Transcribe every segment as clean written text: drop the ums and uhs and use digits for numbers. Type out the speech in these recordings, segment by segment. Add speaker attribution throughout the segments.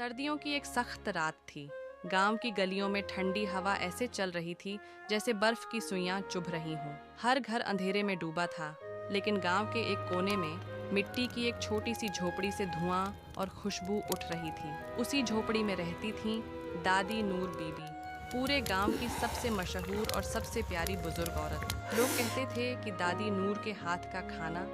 Speaker 1: सर्दियों की एक सख्त रात थी। गांव की गलियों में ठंडी हवा ऐसे चल रही थी जैसे बर्फ की सुइयां चुभ रही हों। हर घर अंधेरे में डूबा था, लेकिन गांव के एक कोने में मिट्टी की एक छोटी सी झोपड़ी से धुआं और खुशबू उठ रही थी। उसी झोपड़ी में रहती थीं दादी नूर बीबी, पूरे गांव की सबसे मशहूर और सबसे प्यारी बुजुर्ग औरत। लोग कहते थे कि दादी नूर के हाथ का खाना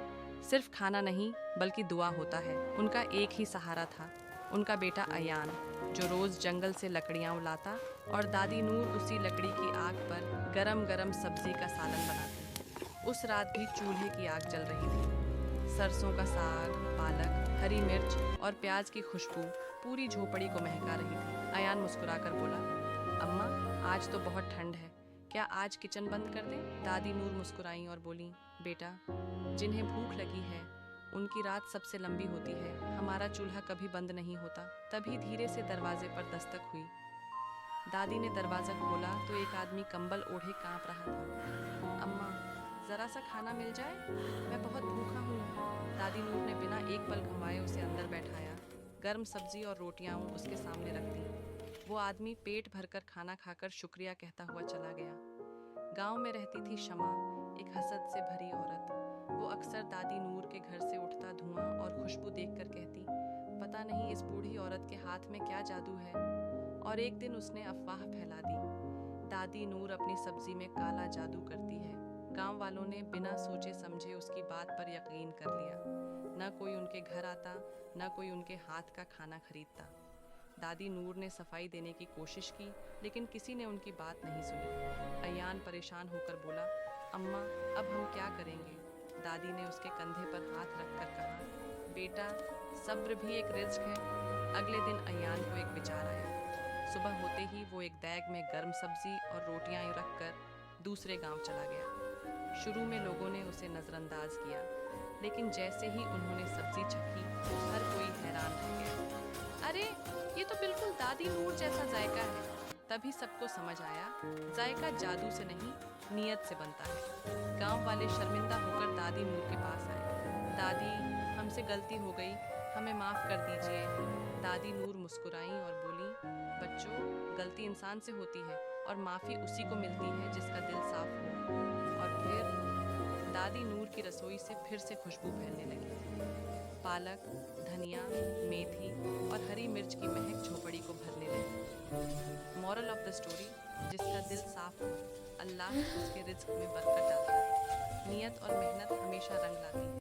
Speaker 1: सिर्फ खाना नहीं बल्कि दुआ होता है। उनका एक ही सहारा था, उनका बेटा अयान, जो रोज जंगल से लकड़ियां लाता और दादी नूर उसी लकड़ी की आग पर गरम गरम सब्जी का सालन बनाती। उस रात भी चूल्हे की आग जल रही थी। सरसों का साग, पालक, हरी मिर्च और प्याज की खुशबू पूरी झोपड़ी को महका रही थी। अयान मुस्कुराकर बोला, अम्मा, आज तो बहुत ठंड है, क्या आज किचन बंद कर दें? दादी नूर मुस्कुराई और बोली, बेटा, जिन्हें भूख लगी है उनकी रात सबसे लंबी होती है, हमारा चूल्हा कभी बंद नहीं होता। तभी धीरे से दरवाजे पर दस्तक हुई। दादी ने दरवाजा खोला तो एक आदमी कंबल ओढ़े कांप रहा था। अम्मा, जरा सा खाना मिल जाए, मैं बहुत भूखा हूँ। दादी नूर ने बिना एक पल गंवाए उसे अंदर बैठाया। गर्म सब्जी और रोटियां उसके सामने रख दी। वो आदमी पेट भरकर खाना खाकर शुक्रिया कहता हुआ चला गया। गांव में रहती थी शमा, एक हसद से भरी औरत। वो अक्सर दादी नूर के घर से उठता धुआं और खुशबू देखकर कहती, पता नहीं इस बूढ़ी औरत के हाथ में क्या जादू है। और एक दिन उसने अफवाह फैला दी, दादी नूर अपनी सब्जी में काला जादू करती है। गांव वालों ने बिना सोचे समझे उसकी बात पर यकीन कर लिया। न कोई उनके घर आता, न कोई उनके हाथ का खाना खरीदता। दादी नूर ने सफाई देने की कोशिश की, लेकिन किसी ने उनकी बात नहीं सुनी। अयान परेशान होकर बोला, अम्मा, अब हम क्या करेंगे? दादी ने उसके कंधे पर हाथ रखकर कहा, बेटा, सब्र भी एक रिज्क है। अगले दिन अयान को एक विचार आया। सुबह होते ही वो एक बैग में गर्म सब्जी और रोटियां रखकर दूसरे गांव चला गया। शुरू में लोगों ने उसे नजरअंदाज किया, लेकिन जैसे ही उन्होंने सब्जी चखी, हर कोई हैरान रह गया। अरे, ये तो बिल्कुल दादी नूर जैसा जायका है। तभी सबको समझ आया, जायका जादू से नहीं, नीयत से बनता है। गांव वाले शर्मिंदा होकर दादी नूर के पास आए। दादी, हमसे गलती हो गई, हमें माफ कर दीजिए। दादी नूर मुस्कुराई और बोली, बच्चों, गलती इंसान से होती है और माफी उसी को मिलती है जिसका दिल साफ हो। और फिर दादी नूर की रसोई से फिर से खुशबू फैलने लगी। पालक, धनिया, मेथी और हरी मिर्च की महक झोपड़ी को भरने लगी। मॉरल ऑफ द स्टोरी, जिसका दिल साफ हो, अल्लाह उसके रिज्क में बरकत डालता है। नियत और मेहनत हमेशा रंग लाती है।